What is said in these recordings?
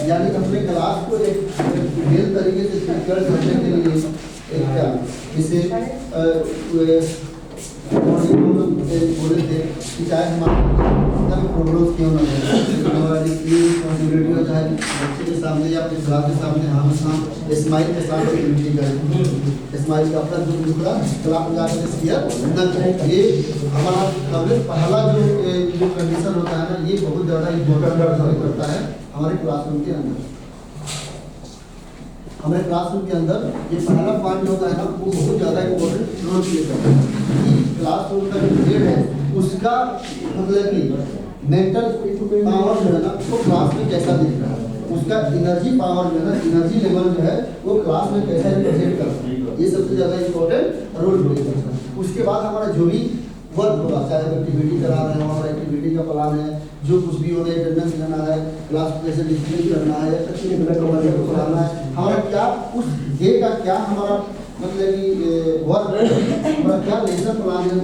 यानी अपने क्लास को एक खेल तरीके से स्वीकार करने के लिए एक क्या इसे बोले थे कि चाहे हमारे प्रोग्राम्स क्यों ना हमारी रिस्पॉन्सिबिलिटी होता है बच्चे के सामने या अपने क्लास के सामने हम स्माइल के साथ एक्टिविटी करें, स्माइल का अपना जो दूसरा क्लास में जाकर शेयर न करें। ये हमारा पहला जो कंडीशन होता है ना, ये बहुत ज़्यादा इम्पोर्टेंट करता है हमारे क्लासरूम के अंदर। हमारे क्लासरूम के अंदर ये पहला पॉइंट जो होता है ना, वो बहुत ज़्यादा इम्पोर्टेंट रोल प्ले करता है। क्लासरूम का जो ग्रेड है उसका मतलब कि मेंटल पावर जो है ना, वो क्लास में कैसा दिख रहा है, उसका एनर्जी पावर जो है ना, एनर्जी लेवल जो है वो क्लास में कैसा रिप्रेजेंट करता है, ये सबसे ज़्यादा इम्पोर्टेंट रोल प्ले करता है। उसके बाद हमारा जो भी वर्क होगा, चाहे एक्टिविटी करा रहे हैं, हमारा एक्टिविटी का प्लान है, जो कुछ भी हो रहा है, अटेंडेंस लेना है, क्लास कैसे डिसिप्लिन करना है, अच्छी बच्चे को पढ़ाना है, हमारा क्या उस डे का क्या हमारा मतलब कि वर्क हमारा क्या लेसन प्लान है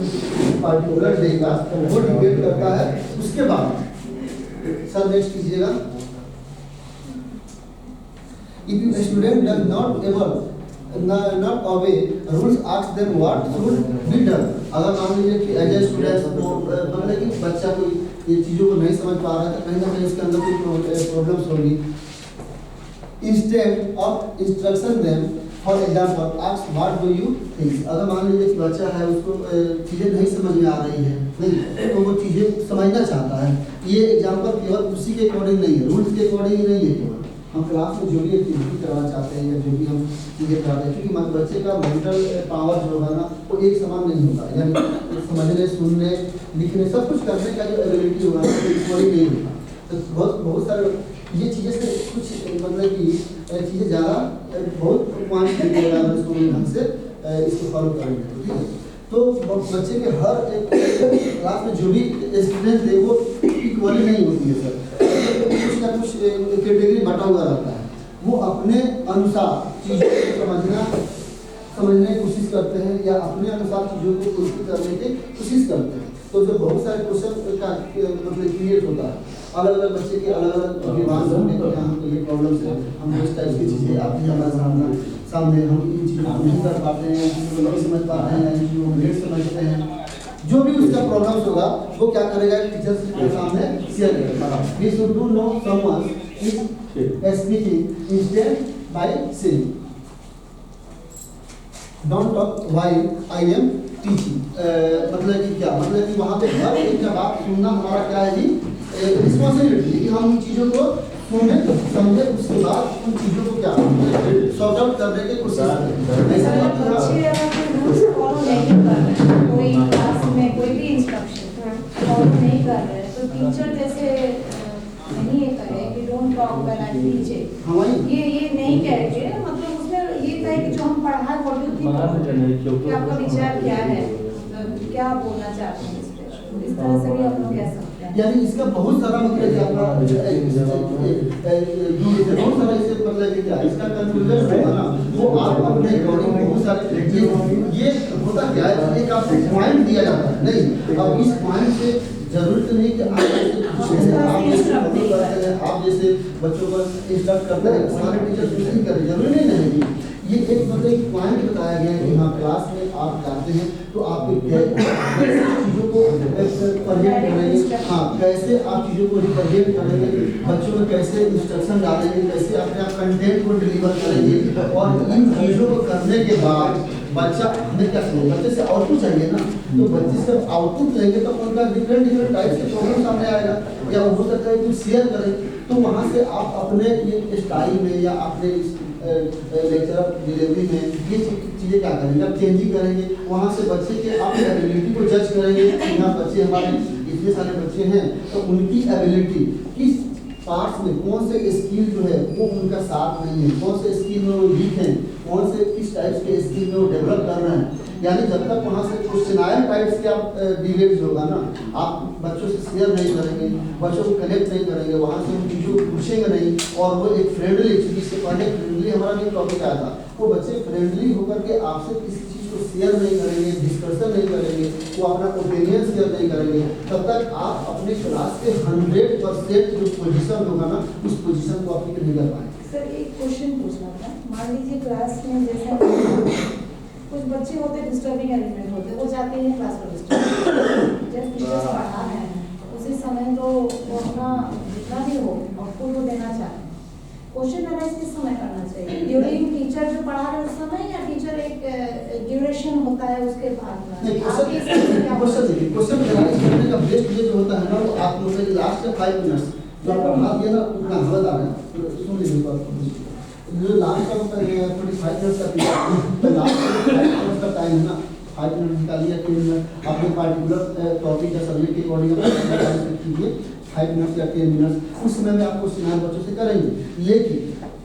पार्टिकुलर डे का, वो डिपेंड करता है। उसके बाद सर नेक्स्ट कीजिएगा, if you student does not able not obey rules, ask them what should be done। अगर मान लीजिए कि एज ए स्टूडेंट मतलब कि बच्चा कोई ये चीज़ों को नहीं समझ पा रहा है, तो कहीं ना कहीं इसके अंदर कोई प्रॉब्लम्स होगी। Instead of instruction them, for example ask what do you think. अगर मान लीजिए कि बच्चा है, उसको चीज़ें नहीं समझ में आ रही है, नहीं तो वो चीज़ें समझना चाहता है, ये एग्जाम्पल केवल उसी के अकॉर्डिंग नहीं है, रूल्स के अकॉर्डिंग ही नहीं है। केवल हम क्लास में जो भी एक्टिविटी करवाना चाहते हैं या जो भी हम चीज़ें कराते हैं, क्योंकि बच्चे का मेंटल पावर जो होगा ना, वो एक समान नहीं होता, यानी समझने, सुनने, लिखने, सब कुछ करने का जो एबिलिटी होगा वो इक्वली नहीं होता। तो बहुत सारे ये चीज़ें से कुछ मतलब कि चीज़ें ज़्यादा बहुत पॉइंट इसको ढंग से इसको फॉलो करेंगे, ठीक है। तो बच्चे के हर एक क्लास में जो भी स्टूडेंट है वो इक्वली नहीं होती है सर, कुछ ना कुछ कैटेगरी बटा हुआ रहता है, वो अपने अनुसार चीज़ों को समझने की कोशिश करते हैं या अपने अनुसार चीज़ों को पूरी करने की कोशिश करते हैं। तो जो बहुत सारे क्वेश्चन का मतलब क्रिएट होता है, अलग अलग बच्चे के अलग अलग डिमांड होने के, हमको ये प्रॉब्लम है, हम इस टाइप की चीज़ें आती है हमारे सामने, हम इन चीज़ों को नहीं कर पाते हैं, इन चीज़ों को नहीं समझ पाते हैं, इन चीज़ों को लेट समझते हैं। जो भी उसका प्रॉब्लम्स होगा वो क्या करेगा, टीचर्स के सामने शेयर करेगा। We should do no someone is speaking instead by saying don't talk while I am teaching. मतलब कि क्या मतलब कि वहाँ पे हर एक का बात सुनना हमारा क्या है जी, रिस्पॉन्सिबिलिटी, कि हम उन चीज़ों को सुने समझे, उसके बाद उन चीज़ों को क्या सॉर्ट आउट करने की कोशिश करें। कोई क्लास में कोई भी इंस्ट्रक्शन फॉलो नहीं कर रहे हैं, तो टीचर जैसे नहीं ये करे कि don't talk when I teach, ये नहीं कहेंगे, मतलब उसमें ये कहे कि जो हम पढ़ा व्हाट डू थिंक, आपका विचार क्या है, क्या बोलना चाहते हैं इस पे, इस तरह से भी आप लोग कह सकते हैं। यानी इसका बहुत सारा मतलब बहुत सारा इसे मतलब मतलब कि क्या इसका कंक्लूजन होगा ना, वो आप अपने अकॉर्डिंग बहुत सारे ये होता क्या है, एक आपको पॉइंट दिया जाता है नहीं, अब इस पॉइंट से जरूरत नहीं कि आप जैसे बच्चों को इंस्ट्रक्ट करते हैं सारे टीचर नहीं करें, जरूरी नहीं है। ये एक मतलब एक पॉइंट बताया गया है कि हाँ क्लास में आप जाते हैं तो आप कैसे चीज़ों को प्रेजेंट करेंगे, हाँ कैसे आप चीज़ों को रिप्रेजेंट करेंगे, बच्चों में कैसे इंस्ट्रक्शन डालेंगे, कैसे अपने आप कंटेंट को डिलीवर करेंगे, और इन चीज़ों को करने के बाद बच्चा हमें क्या चाहिए, बच्चे से आउटपुट चाहिए ना, तो बच्चे से आउटपुट लेंगे तो उनका डिफरेंट टाइप के प्रॉब्लम सामने आएगा, या हो सकता है कुछ शेयर करें, तो वहाँ से आप अपने ये स्टाइल में या अपने लेक्चर डिलीवरी में ये चीज़ें क्या करेंगे, आप चेंजिंग करेंगे, वहाँ से बच्चे के आप एबिलिटी को जज करेंगे कि हाँ बच्चे हमारे इतने सारे बच्चे हैं तो उनकी एबिलिटी किस पार्ट्स में, कौन से स्किल जो है वो उनका साथ नहीं है, कौन से स्किल में वो वीक हैं, कौन से किस टाइप्स के स्किल में वो डेवलप कर रहे हैं। यानी जब तक वहाँ से क्वेश्चनायर टाइप्स के आप डिबेट्स होगा ना, आप बच्चों से शेयर नहीं करेंगे, बच्चों को कनेक्ट नहीं करेंगे, वहाँ से उन चीज़ों को पूछेंगे नहीं, और वो एक फ्रेंडली, जिससे पहले फ्रेंडली हमारा भी टॉपिक आया था, वो बच्चे फ्रेंडली होकर के आपसे किसी चीज़ को शेयर नहीं करेंगे, डिस्कशन नहीं करेंगे, वो अपना ओपिनियन शेयर नहीं करेंगे, तब तक आप अपने क्लास के 100% जो पोजीशन होगा ना, उस पोजीशन को आप नहीं कर पाएंगे। सर एक क्वेश्चन पूछना था, मान लीजिए क्लास में जैसे कुछ बच्चे होते हैं डिस्टर्बिंग एलिमेंट होते हैं, वो जाते हैं क्लास में डिस्टर्ब, जब टीचर्स पढ़ा रहे हैं उसी समय तो वो अपना जितना भी हो आउटपुट को देना चाहते हैं, क्वेश्चन एनालाइज किस समय करना चाहिए, ड्यूरिंग टीचर जो पढ़ा रहे हैं उस समय, या टीचर एक ड्यूरेशन होता है उसके बाद? क्वेश्चन एनालाइज करने का बेस्ट वे जो होता है ना, वो आप लोगों के लास्ट के 5 मिनट्स जो आप पढ़ा दिया ना, उतना हवादार है, सुन लीजिए जो लास्ट का 45 मिनट्स का पीरियड, तो लास्ट 5 मिनट्स का टाइम है ना, 5 मिनट निकालिए, 3 मिनट अपने पार्टिकुलर टॉपिक या सब्जेक्ट के अकॉर्डिंग कीजिए, 5 मिनट्स या 10 मिनट्स, उस समय में आपको सिनार बच्चों से करेंगे। लेकिन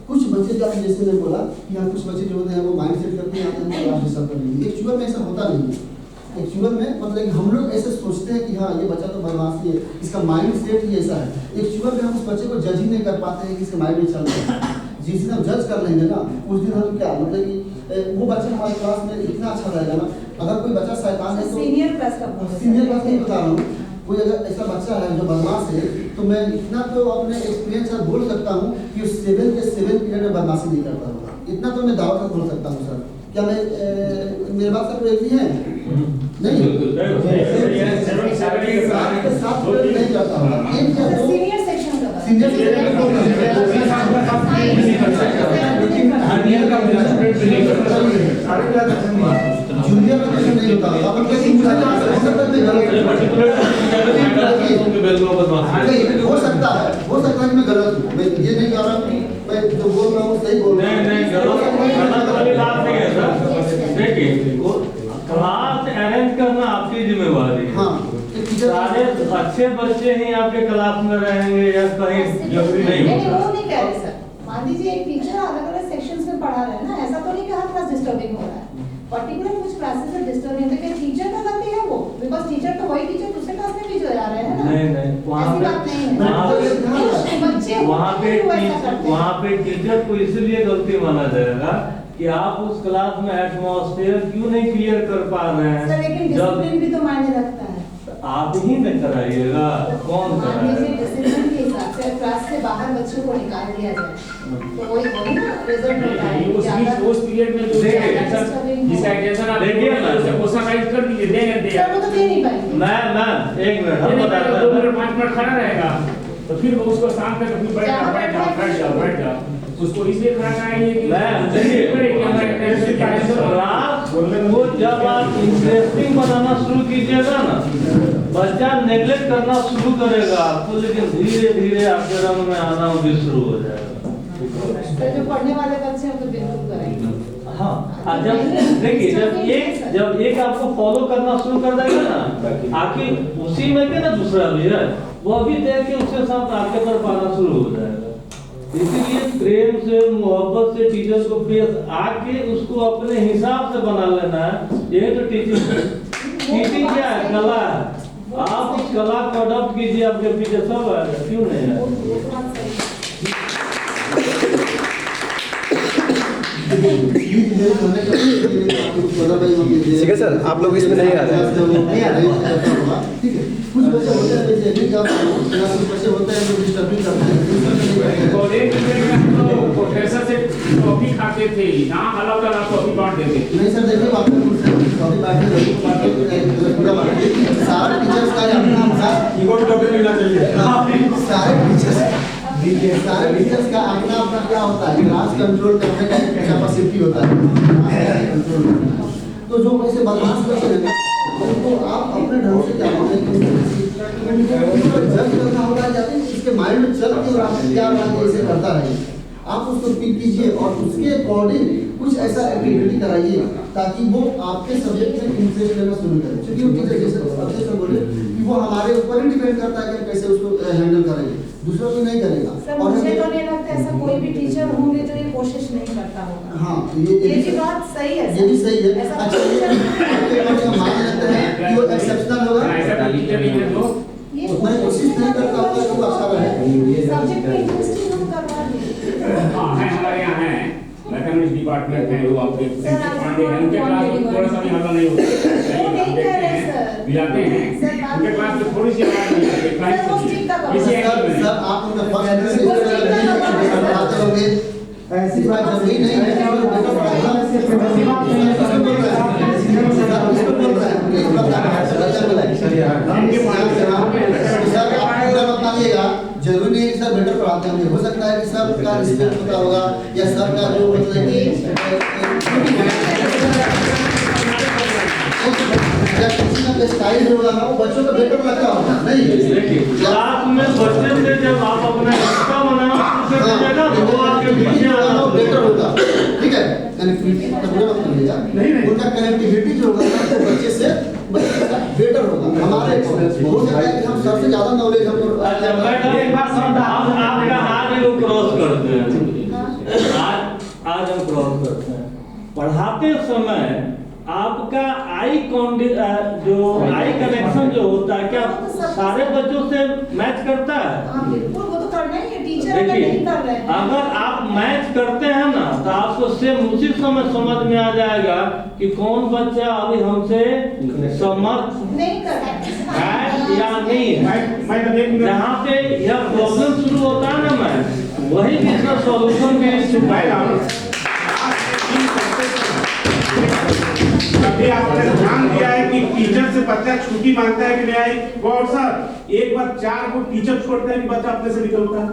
कुछ बच्चे जब जैसे मैंने बोला कि हम कुछ बच्चे जो होते हैं वो माइंड सेट करते हैं हम क्लास डिस्टर्ब कर लेंगे, एक्चुअल में ऐसा होता नहीं है। एक्चुअल में मतलब हम लोग ऐसे सोचते हैं कि हाँ ये बच्चा तो बदमाशी है, इसका माइंड सेट ही ऐसा है, एक्चुअल में हम उस बच्चे को जज ही नहीं कर पाते हैं कि इसके माइंड में चल रहा है। जिस दिन हम जज कर लेंगे ना, उस दिन हम क्या मतलब कि वो बच्चा हमारे क्लास में इतना अच्छा रहेगा ना। अगर कोई बच्चा शैतान है तो सीनियर क्लास नहीं बता रहा हूँ, कोई अगर ऐसा बच्चा है जो बदमाश है, तो मैं इतना तो अपने एक्सपीरियंस से बोल सकता हूँ कि उस 7 के 7 पीरियड में बदमाशी नहीं करता होगा, इतना तो मैं दावा बोल सकता हूँ सर। क्या मैं मेरे बात से कोई एक है नहीं, 7 नहीं जाता हूँ, सीनियर सेक्शन का जूनियर का क्वेश्चन नहीं होता, अपन कैसे हो सकता है कि मैं गलत हूँ, मैं ये नहीं कह रहा हूँ, मैं जो बोल रहा हूँ सही बोल रहा हूँ, क्लास अरेंज करना आपकी जिम्मेवारी है। हाँ, सारे अच्छे बच्चे ही आपके क्लास में रहेंगे या कहीं जरूरी नहीं होता। वो नहीं कह रहे सर, मान लीजिए एक टीचर अलग-अलग सेक्शंस में पढ़ा रहे हैं ना, ऐसा तो नहीं कि हर क्लास डिस्टर्बिंग हो रहा है, पर्टिकुलर कुछ क्लासेस में डिस्टर्बिंग है, लेकिन टीचर का गलती है वो, बिकॉज़ टीचर तो वही टीचर दूसरे क्लास में भी जो जा रहे हैं ना। नहीं वहाँ पे टीचर को इसलिए गलती माना जाएगा कि आप उस क्लास में एटमॉस्फेयर क्यों नहीं क्लियर कर पा रहे हैं। सर लेकिन डिसिप्लिन भी तो मायने रखता है, आप ही नहीं कराइएगा, कौन कराएगा? डिसिप्लिन के हिसाब से क्लास से बाहर बच्चों को निकाल दिया जाए तो वही ना रिजल्ट होता है। उस पीरियड में जो जिसका एटेंशन आप देखिए ना, वो समराइज कर दीजिए, देंगे सर वो तो दे नहीं पाएंगे। मैम 1 मिनट हम बता रहे हैं, 2 मिनट 5 मिनट खड़ा रहेगा तो फिर वो उसको शाम तक फिर बैठ जाओ उसको इसलिए खड़ा कराएंगे कि वो जब आप इंटरेस्टिंग बनाना शुरू कीजिएगा ना, बच्चा नेगलेक्ट करना शुरू करेगा आपको, लेकिन धीरे धीरे आपके रंग में आना भी शुरू हो जाएगा। तो जो पढ़ने वाले बच्चे हैं तो बिल्कुल करेंगे। हाँ, जब देखिए जब एक आपको फॉलो करना शुरू कर देगा ना, आखिर उसी में के ना दूसरा भी है, वो भी देख के उसके साथ आपके तरफ आना शुरू हो जाएगा। इसीलिए प्रेम से, मोहब्बत से टीचर को पेश आके उसको अपने हिसाब से बना लेना है। यही तो टीचिंग क्या है, कला है। आप उस कला को अडॉप्ट कीजिए, आपके पीछे सब आएगा, क्यों नहीं है? प्लीज मेरे होने के ठीक है सर, आप लोग इसमें नहीं आ रहे हैं। नहीं आ रहे हैं, ठीक है। कुछ बच्चे होते हैं जैसे एग्री का, कुछ बच्चे होते हैं जो डिस्टर्बिंग करते हैं। कॉलेज में हम लोग प्रोफेसर से कॉपी खाते थे, यहाँ अलग अलग कॉपी बांट देते थे। नहीं सर, देखिए बात कॉपी बांटने पूरा बांटने सारे टीचर्स का अपना सारे टीचर्स का अपना अपना क्या होता है, क्लास कंट्रोल करने का एक कैपेसिटी होता है। तो जो ऐसे बदमाश बच्चे हैं उनको आप अपने ढंग से क्या बोलते हैं, जज करना होगा जाते हैं इसके माइंड में चल के और क्या बात इसे करता रहे, आप उसको पिक कीजिए और उसके अकॉर्डिंग कुछ ऐसा एक्टिविटी कराइए ताकि वो आपके सब्जेक्ट में इंटरेस्ट लेना शुरू करे। क्योंकि वो टीचर जैसे बोले कि वो हमारे ऊपर ही डिपेंड करता है कि हम कैसे उसको हैंडल करेंगे, दूसरों को नहीं करेगा। सर और मुझे तो नहीं लगता ऐसा कोई भी टीचर होंगे जो ये कोशिश नहीं करता होगा। हाँ, ये भी बात सही है। ये भी सही है। ऐसा अच्छा, ये मान लेते हैं कि वो एक्सेप्शनल होगा, ऐसा टीचर नहीं है जो मैं कोशिश नहीं करता हूँ कि वो अच्छा रहे। सब्जेक्ट में इंटरेस्टिंग हम करवा देंगे। हाँ है, हमारे यहाँ है मैथमेटिक्स डिपार्टमेंट है, वो आपके पांडे हैं, उनके क्लास में थोड़ा सा भी हल्ला नहीं होता। वो नहीं कर रहे सर। बुलाते हैं, उनके क्लास में थोड़ी सी आवाज नहीं आती। सर वो स्ट्रिक्ट का इसी सर एंगल में सर आप उनका फर्स्ट पढ़ाते होंगे, ऐसी बात जरूरी नहीं है कि वो बेटा पढ़ाएगा। ऐसी बात नहीं है, सर बोल रहा है, इसको बोल रहा है कि बता रहा है सर बोला है सर आप पूरा बताइएगा। जरूरी नहीं है कि सर बेटर पढ़ाते होंगे, हो सकता है कि सर का रिस्पेक्ट होता होगा या सर का जो मतलब या किसी का स्टाइल होगा ना वो बच्चों को बेटर लगता होगा। नहीं क्लास में बच्चे से जब आप अपना हिस्सा बनाना शुरू कर दीजिएगा तो वो आपके पीछे वो बेटर होगा, ठीक है। कनेक्टिविटी का बुरा मत करिएगा, उनका कनेक्टिविटी जो होगा ना वो बच्चे से बेटर होगा। हमारे को हो सकता है कि हम सबसे ज्यादा नॉलेज हम लोग अच्छा मैडम एक बात आपका आज वो क्रॉस करते हैं, आज हम क्रॉस करते हैं। पढ़ाते समय आपका जो आई कनेक्शन जो होता है क्या सारे बच्चों से मैच करता है? हाँ बिल्कुल, वो तो करना ही है। टीचर अगर नहीं कर रहे हैं, अगर आप मैच करते हैं ना तो आपको सेम उसी समय समझ में आ जाएगा कि कौन बच्चा अभी हमसे समर्थ नहीं कर रहे है या नहीं है। जहाँ पे यह प्रॉब्लम शुरू होता है ना मैम, वही इसका सॉल्यूशन भी अभी आपने ध्यान दिया है कि टीचर से बच्चा छुट्टी मांगता है कि नहीं, गौर सर एक बार 4 को टीचर छोड़ते हैं कि बच्चा अपने से निकलता है।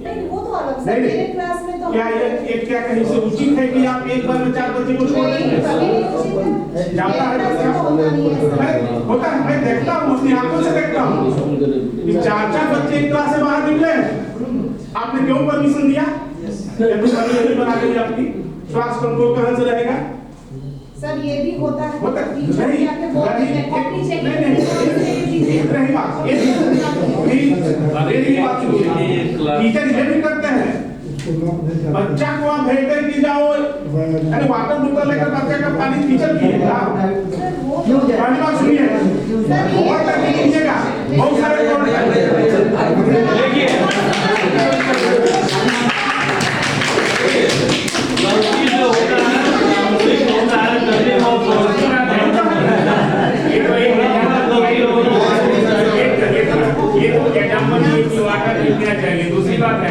नहीं, वो तो अलग नहीं, से नहीं। मेरे क्लास में तो क्या ये क्या कहीं से उचित है कि आप एक बार में 4 बच्चे को छोड़ नहीं, दें? कभी नहीं उचित है। जाता है मेरे क्लास में तो होता नहीं है ऐसा। होता है, मैं देखता हूँ, अपनी आंखों से देखता हूँ कि 4 बच्चे एक क्लास से बाहर निकले, आपने क्यों परमिशन दिया? यही बना दी आपकी श्वास कंट्रोल कहाँ से रहेगा? सर ये भी होता है, होता टीचर भी आके बोलते हैं कॉपी चेक रही बात टीचर ये भी करते हैं, बच्चा को आप भेजते हैं कि जाओ अरे वाटर बोतल लेकर बच्चा का पानी टीचर पिएगा। पहली बात सुनिए, और करके कीजिएगा, बहुत सारे चाहिए। दूसरी बात है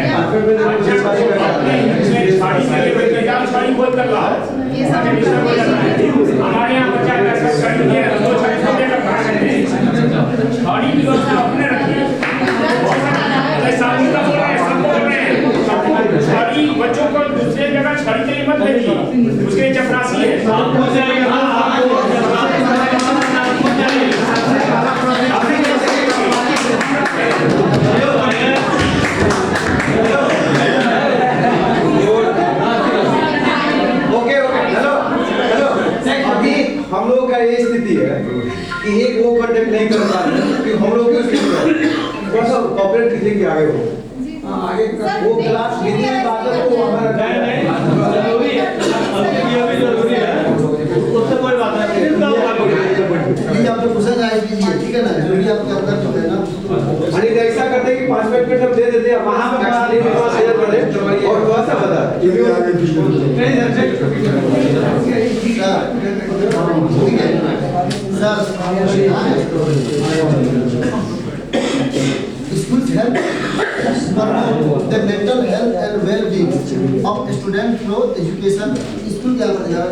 हमारे यहाँ बच्चा छड़ी की व्यवस्था अपने रखिए, छड़ी बच्चों को दूसरे जगह छड़ी के लिए मत भेजिए, उसके चपरासी है। हम लोग का ये स्थिति है कि एक वो कंटेक्ट नहीं कर पा रहे हैं कि हम लोग थोड़ा सा कॉपरेट कीजिए कि आगे हो आगे वो क्लास गिनने की बात है वो हमारा जरूरी है, जरूरी है, उससे कोई बात नहीं। प्लीज आप जो पूछा जाए कीजिए, ठीक है ना, जो भी आपके अंदर जो है ना। अरे ऐसा करते हैं कि 5 मिनट हम दे देते हैं, वहां पे शेयर करें और थोड़ा सा बता Schools help promote the mental health and well-being of student through education. School क्या करेगा?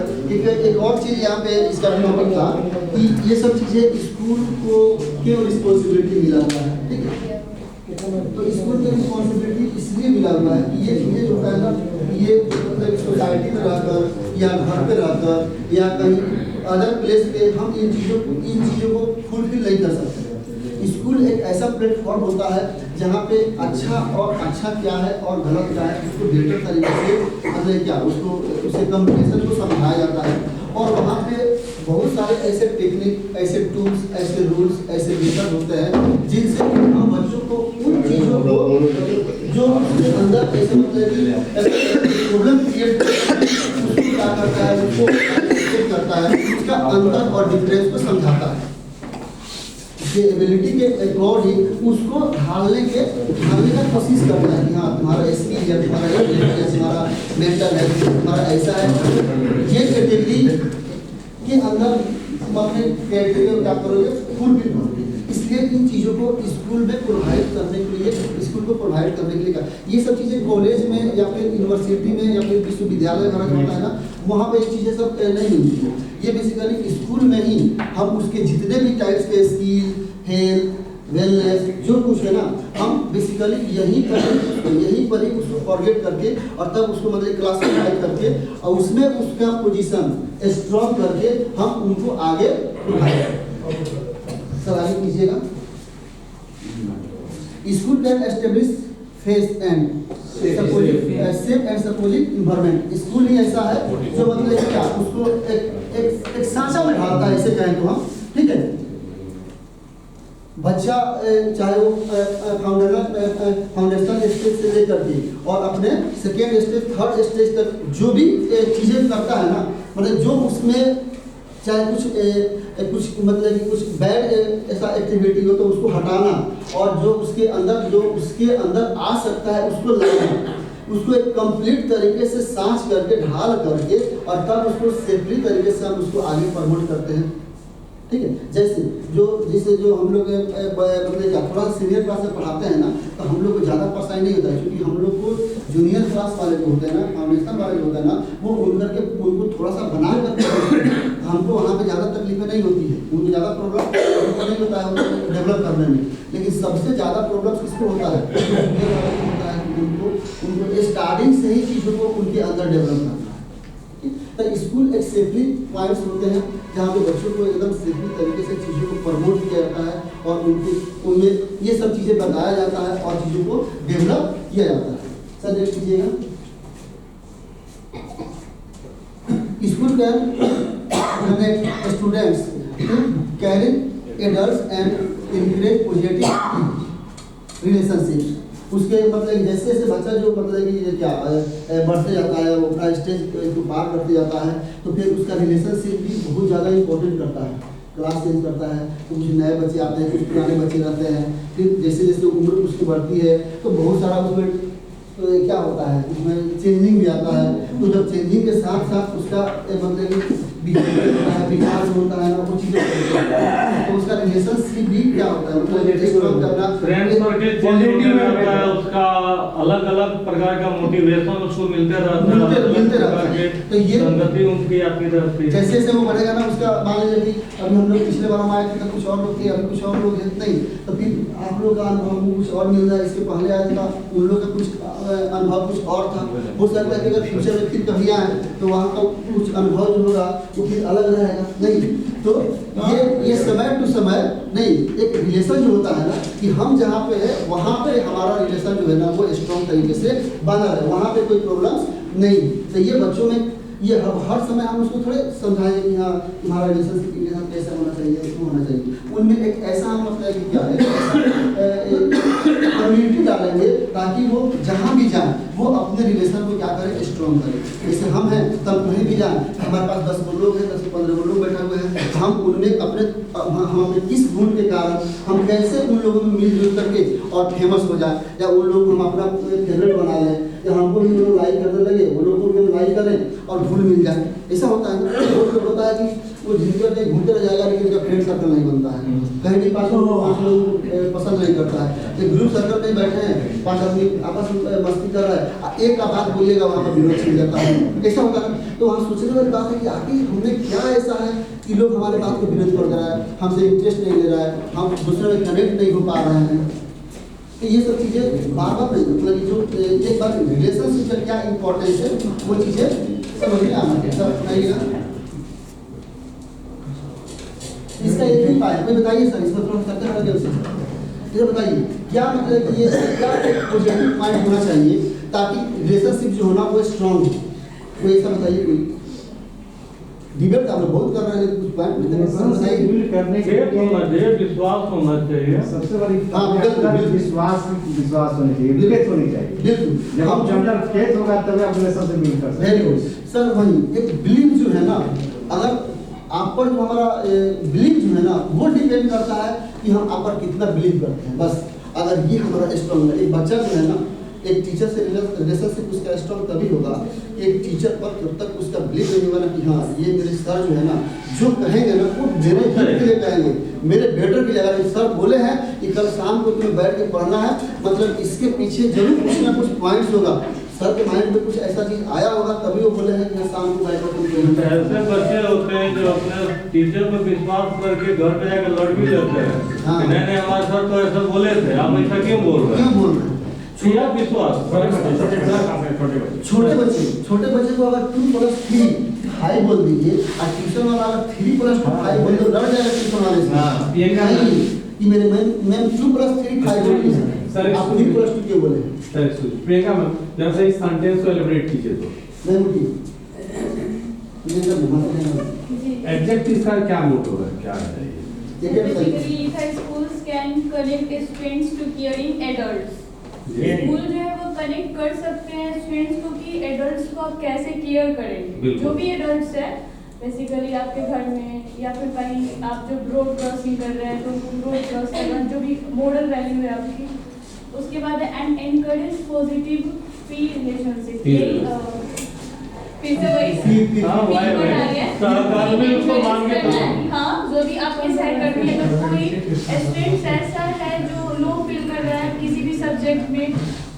एक और चीज यहाँ पे इसका टॉपिक था कि ये सब चीजें स्कूल को क्यों रिस्पॉन्सिबिलिटी मिला हुआ है, ठीक है? तो स्कूल की रिस्पॉन्सिबिलिटी इसलिए मिला हुआ है कि ये चीजें जो है ना, ये मतलब सोसाइटी में रहकर या घर पे रहकर या कहीं अदर प्लेस पे हम इन चीज़ों को फुलफिल नहीं कर सकते। स्कूल एक ऐसा प्लेटफॉर्म होता है जहाँ पे अच्छा क्या है और गलत क्या है उसको बेहतर तरीके से मतलब क्या उसको उसे कम्युनिकेशन को समझाया जाता है। और वहाँ पे बहुत सारे ऐसे टेक्निक, ऐसे टूल्स, ऐसे रूल्स, ऐसे मेथड होते हैं जिनसे हम बच्चों को उन चीज़ों को जो उसके अंदर ऐसे मतलब कि प्रॉब्लम क्रिएट उसको क्या करता है, उसको करता है, उसका अंतर और डिफरेंस को समझाता है। ये एबिलिटी के अकॉर्डिंग उसको ढालने का कोशिश करता है कि हाँ तुम्हारा स्किल है, तुम्हारा एबिलिटी, तुम्हारा मेंटल है, तुम्हारा ऐसा है। ये कैटेगरी के अंदर तुम अपने कैटेगरी को क्या करोगे, फुलफिल करोगे। इसलिए इन चीज़ों को स्कूल में प्रोवाइड करने के लिए, स्कूल को प्रोवाइड करने के लिए का ये सब चीज़ें कॉलेज में या फिर यूनिवर्सिटी में या फिर विश्वविद्यालय वगैरह होता है ना, वहाँ पे ये चीज़ें सब नहीं मिलती है। ये बेसिकली स्कूल में ही हम उसके जितने भी टाइप्स के स्किल, हेल्थ, वेलनेस जो कुछ है ना, हम बेसिकली यहीं पर ही उसको फॉरगेट करके और तब उसको मतलब क्लास में गाइड करके और उसमें उसका पोजीशन स्ट्रॉन्ग करके हम उनको आगे बढ़ाएं। सवाल कीजिएगा। School can establish face and safe and supportive environment. School ही ऐसा है जो मतलब क्या उसको एक सांचा में ढालता है, ऐसे कहें तो हम, ठीक है। बच्चा चाहे वो फाउंडेशन स्टेज से लेकर के और अपने सेकेंड स्टेज, थर्ड स्टेज तक जो भी चीज़ें करता है ना, मतलब जो उसमें चाहे कुछ मतलब कि कुछ बैड ऐसा एक्टिविटी हो तो उसको हटाना और जो उसके अंदर आ सकता है उसको लाना, उसको एक कंप्लीट तरीके से सांच करके ढाल करके और तब उसको सेफली तरीके से हम उसको आगे प्रमोट करते हैं, ठीक है। जैसे जो हम लोग मतलब थोड़ा सीनियर क्लास में पढ़ाते हैं ना, तो हम लोग को ज़्यादा परेशानी नहीं होता है, क्योंकि हम लोग को जूनियर क्लास वाले जो होते हैं ना, फाउंडेशन वाले जो होते हैं ना, वो उनको थोड़ा सा बना करके हमको वहाँ पे ज़्यादा तकलीफें नहीं होती है, उनको ज़्यादा प्रॉब्लम नहीं होता है उनको डेवलप करने में। लेकिन सबसे ज़्यादा प्रॉब्लम किसको होता है, जूनियर वाले को होता है कि उनको स्टार्टिंग से ही चीज़ों को उनके अंदर डेवलप करना है। तो स्कूल एक सेफली पॉइंट्स होते हैं जहाँ पे बच्चों को एकदम सेफली तरीके से चीज़ों को प्रमोट किया जाता है और उनमें ये सब चीज़ें बताया जाता है और चीज़ों को डेवलप किया जाता है। सर देख लीजिएगा, school can connect students carrying adults and encourage positive relationship. उसके मतलब जैसे जैसे बच्चा जो मतलब कि ये क्या बढ़ते जाता है, वो अपना स्टेज को पार करते जाता है, तो फिर उसका रिलेशनशिप भी बहुत ज़्यादा इंपॉर्टेंट करता है। क्लास चेंज करता है तो कुछ नए बच्चे आते हैं, कुछ पुराने बच्चे रहते हैं, फिर जैसे जैसे उम्र उसकी बढ़ती है तो बहुत सारा उसमें तो क्या होता है, उसमें चेंजिंग भी आता है। तो जब चेंजिंग के साथ साथ उसका मतलब कि बिहेवियर होता है, विकास होता है ना, वो चीज़ें तो उसका रिलेशनशिप भी क्या होता है, उसका अलग अलग प्रकार का मोटिवेशन उसको मिलते रहता है, तो ये संगति उनकी आती रहती है। जैसे जैसे वो बढ़ेगा ना, उसका मान लीजिए कि अभी हम लोग पिछले बार हम आए थे तो कुछ और लोग थे, अभी कुछ और लोग हैं नहीं, तो फिर आप लोग का अनुभव कुछ और मिल रहा है, इसके पहले आया था उन लोग का कुछ अनुभव कुछ और था। हो सकता है कि अगर फ्यूचर में फिर कभी आए तो वहाँ का कुछ अनुभव जो होगा वो फिर अलग रहेगा, नहीं तो ये समय टू समय नहीं, एक रिलेशन जो होता है ना कि हम जहाँ पे है वहाँ पे हमारा रिलेशन जो है ना वो स्ट्रॉन्ग तरीके से बना रहे, वहाँ पे कोई प्रॉब्लम्स नहीं। तो ये बच्चों में ये हर समय हम उसको थोड़े समझाएं कि हाँ तुम्हारा रिलेशनशिप के साथ कैसा होना चाहिए, क्यों होना चाहिए। उनमें एक ऐसा मतलब कि क्या है कम्युनिटी डालेंगे ताकि वो जहाँ भी जाए वो अपने रिलेशन को क्या करें, स्ट्रॉन्ग करें। जैसे हम हैं तब कहीं भी जाए, हमारे पास 10 लोग हैं, 10 से 15 लोग बैठे हुए हैं, हम उनमें हम अपने किस गुण के कारण हम कैसे उन लोगों में मिलजुल करके और फेमस हो जाए, या उन लोग को हम अपना फेवरेट बना लें, या हमको भी लोग लाइक करने लगे, वो लोग को भी हम लाइक करें और धूल मिल जाए, ऐसा होता है ना। तो होता है कि वो जिंदगी में घूमते रह जाएगा लेकिन उसका फ्रेंड सर्कल नहीं बनता है, कहीं भी 5 लोग पसंद नहीं करता है। एक ग्रुप सर्कल में बैठे हैं, 5 आदमी आपस में मस्ती कर रहा है, एक का बात बोलिएगा वहाँ पर विरोध छिड़ जाता है, ऐसा होता है। तो हम सोचने वाली बात है कि आखिर हमने क्या ऐसा है कि लोग हमारे बात को विरोध कर रहा है, हमसे इंटरेस्ट नहीं ले रहा है, हम दूसरे में कनेक्ट नहीं हो पा रहे हैं। तो ये सब चीज़ें बार बार नहीं, मतलब जो एक बार रिलेशनशिप का क्या इम्पोर्टेंस है वो चीज़ें समझ में आना है। सब सुनाइएगा इसका एक ही उपाय कोई बताइए सर, इसमें थोड़ा करते हैं ये बताइए क्या मतलब कि ये क्या पॉजिटिव पॉइंट होना चाहिए ताकि रिलेशनशिप जो होना वो स्ट्रांग हो, कोई ऐसा बताइए। कोई डिबेट आप लोग बहुत कर रहे हैं, कुछ पॉइंट बताइए। करने के लिए विश्वास होना चाहिए सबसे बड़ी हाँ, बिल्कुल। विश्वास होनी चाहिए, विवेक होनी चाहिए। बिल्कुल, जब हम जनरल फेथ होगा तभी आप रिलेशनशिप बिल्ड कर सकते हैं। Very good sir. वही एक बिलीव जो है ना, अगर आप पर जो हमारा बिलीव जो है ना वो डिपेंड करता है कि हम आप पर कितना बिलीव करते हैं। बस अगर ये हमारा स्ट्रॉन्ग है, एक बच्चा जो है ना एक टीचर से रिलेशनशिप उसका स्ट्रॉन्ग तभी होगा एक टीचर पर जब तक उसका बिलीव नहीं होगा ना कि हाँ ये मेरे सर जो है ना जो कहेंगे ना वो मेरे हित के लिए कहेंगे, मेरे बेटर के लिए। अगर सर बोले हैं कि कल शाम को तुम्हें बैठ के पढ़ना है, मतलब इसके पीछे जरूर कुछ ना कुछ पॉइंट्स होगा, सर के माइंड में कुछ ऐसा चीज आया होगा तभी वो बोले हैं कि शाम को बैठ कर ऐसे बच्चे होते हैं जो अपने टीचर पर विश्वास करके घर पे जाकर लड़ भी लेते हैं। हाँ। नहीं हमारे सर तो ऐसा बोले थे, आप ऐसा क्यों बोल रहे हैं? क्यों बोल रहे हैं? या विश्वास छोटे बच्चे को अगर 2+3 5 बोल दीजिए और ट्यूशन वाला अगर 3+2 5 बोल तो लड़ जाएगा ट्यूशन वाले से। हाँ, ये नहीं कि मेरे मैम 2+3 5 बोल दीजिए, सर, आप 3+2 क्यों बोले? सर प्रियंका मैम जब से इस सेंटेंस को एलिब्रेट कीजिए तो नहीं मुझे ये सब मतलब एग्जैक्ट इसका क्या मोटिव है, क्या है ये? Basically, if schools can connect students to caring adults. School जो है वो कनेक्ट कर सकते हैं स्टूडेंट्स को कि एडल्ट्स को आप कैसे केयर करेंगे। जो भी एडल्ट्स है बेसिकली आपके घर में या फिर कहीं आप जब रोड क्रॉसिंग कर रहे हैं तो रोड क्रॉस करना जो भी मोरल वैल्यू है आपकी, उसके बाद and encourage positive free relationship. फिर से वही हाँ जो भी आपके साइड करनी है। तो कोई स्टूडेंट्स ऐसा है जो लो फील कर रहा है किसी भी सब्जेक्ट में,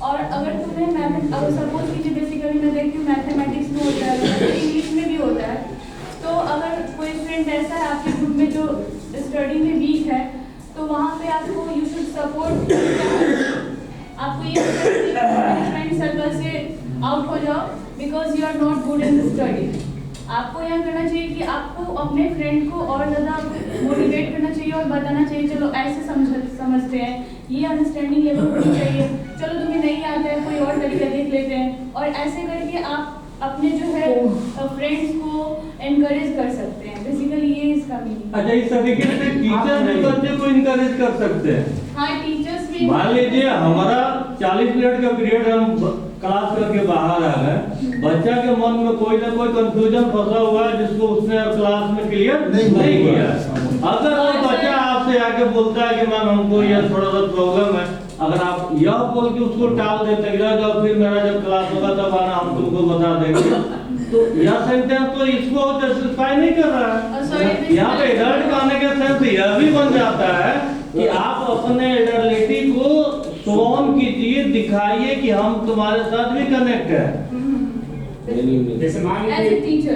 और अगर तुम्हें अगर सपोज कीजिए बेसिकली मैं देखती हूँ मैथमेटिक्स में होता है, इंग्लिश में भी होता है, तो अगर कोई स्टूडेंट ऐसा है आपके ग्रुप में जो स्टडी में वीक है तो वहाँ पे आपको यू शुड सपोर्ट, आपको ये फ्रेंड सर्कल से आउट हो जाओ because you are not good in study. आपको यहाँ करना चाहिए कि आपको अपने फ्रेंड को और ज़्यादा मोटिवेट करना चाहिए और बताना चाहिए चलो ऐसे समझते हैं, ये अंडरस्टैंडिंग लेवल होनी चाहिए, चलो तुम्हें नहीं आता है कोई और तरीका देख लेते हैं, और ऐसे करके आप अपने जो है फ्रेंड्स को एनकरेज कर सकते हैं। बेसिकली ये इसका मीनिंग। अच्छा इस तरीके से टीचर भी बच्चे को इनकरेज कर सकते हैं। हाँ टीचर्स भी। मान लीजिए हमारा 40 मिनट का पीरियड हम क्लास करके बाहर आ गए, बच्चा के मन में कोई ना कोई कंफ्यूजन फंसा हुआ है जिसको उसने क्लास में क्लियर नहीं किया। अगर वो बच्चा आपसे आके बोलता है कि मैम हमको ये थोड़ा सा प्रॉब्लम है, अगर आप यह बोल के उसको टाल देते जब फिर मेरा जब क्लास होगा तब आना हम तुमको बता देंगे, तो यह सेंटेंस तो इसको जस्टिफाई नहीं कर रहा है। यहाँ पे एडल्ट कहने के सेंस यह भी बन जाता है कि आप अपने एडल्टिटी को शो ऑन कीजिए, दिखाइए कि हम तुम्हारे साथ भी कनेक्ट है। जैसे मान एज ए टीचर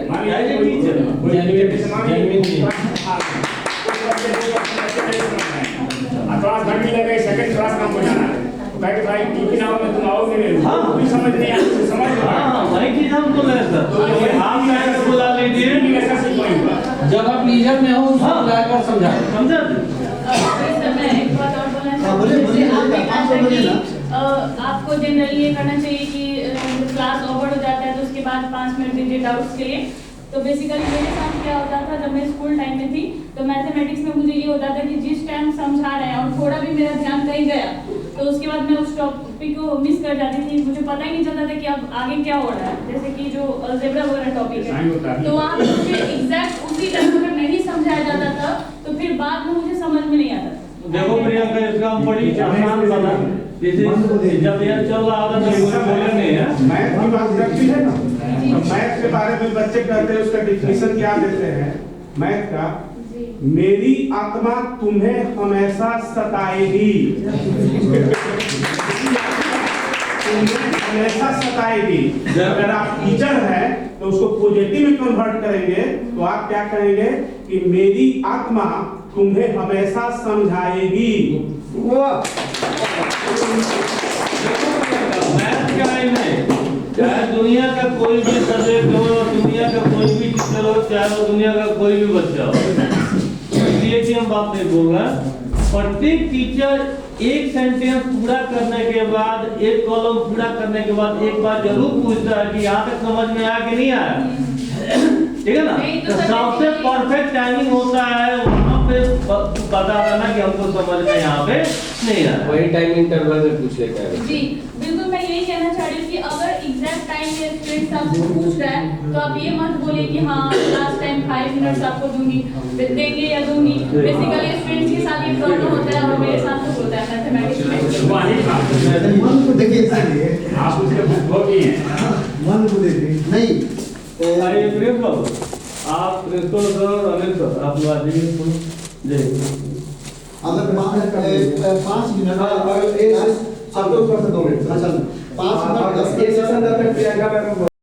क्लास घंटे लगे सेकंड क्लास का जाना है तो कहे कि भाई टिफिन आओ में तुम आओगे नहीं, हाँ भी समझ नहीं आता, समझ हाँ वही चीज हम बोल रहे हैं सर। तो आप टाइम पे बुला लीजिए ऐसा सीख नहीं जब आप लीजर में हो उसको बुलाकर समझा समझा। मैं एक बात और बोलना हाँ, बोलिए, चाहती बोलिए, हूँ। बोलिए, आपने बोलिए कहा ना। कि आपको जनरली ये करना चाहिए कि क्लास ओवर हो जाता है तो उसके बाद 5 मिनट दीजिए डाउट्स के लिए। तो बेसिकली मेरे साथ क्या होता था जब मैं स्कूल टाइम में थी तो मैथमेटिक्स में मुझे ये होता था कि जिस टाइम समझा रहे हैं और थोड़ा भी मेरा ध्यान कहीं गया तो उसके बाद मैं उस टॉपिक को मिस कर जाती थी, मुझे पता ही नहीं चलता था कि अब आगे क्या हो रहा है। जैसे कि जो अलजेब्रा वगैरह टॉपिक है तो वहाँ पे मुझे एग्जैक्ट उसी टाइम अगर नहीं समझाया जाता था तो फिर बाद में मुझे समझ में नहीं आता था। देखो प्रियंका इसका हम बड़ी आसान बना, जैसे जब ये चल रहा था तो बोले नहीं है मैथ की बात करती है ना, तो मैथ मैथ के बारे में बच्चे कहते हैं, उसका डिफिनेशन क्या देते हैं मैथ का? मेरी आत्मा तुम्हें हमेशा सताएगी। हमेशा सताएगी। अगर आप टीचर हैं तो उसको पॉजिटिव में कन्वर्ट करेंगे तो आप क्या कहेंगे कि मेरी आत्मा तुम्हें हमेशा समझाएगी। मैथ का ही नहीं, चाहे दुनिया का कोई भी सब्जेक्ट हो, दुनिया का कोई भी टीचर हो, चाहे वो दुनिया का कोई भी बच्चा हो, इसलिए कि हम बात नहीं बोल रहे हैं। प्रत्येक टीचर एक सेंटेंस पूरा करने के बाद, एक कॉलम पूरा करने के बाद एक बार जरूर पूछता है कि यहाँ तक समझ में आया कि नहीं आया। ठीक है ना? तो सबसे परफेक्ट टाइमिंग होता है वहाँ पे बता देना कि हमको समझ में यहाँ पे नहीं आया। वही टाइम इंटरवल में पूछ लेता है। जी बिल्कुल, मैं यही कहना चाह रही हूँ कि अगर एग्जैक्ट टाइम में स्टूडेंट्स आपको पूछ रहा है तो आप ये मत बोले कि हाँ लास्ट टाइम 5 मिनट्स आपको दूंगी, देंगे या दूंगी। बेसिकली स्टूडेंट्स के साथ ये प्रॉब्लम होता है और मेरे साथ तो होता है मैथमेटिक्स में। वही बात देखिए आप उसके बुक ही हैं। मन को देखिए नहीं आइए प्रेम बाबू, आप प्रिंसिपल सर और अनिल सर आप लोग आ जाइए। जय अगर 5 मिनट आप लोग कर सकते हो। अच्छा 5 मिनट 10 ये सेशन तक प्रियंका मैम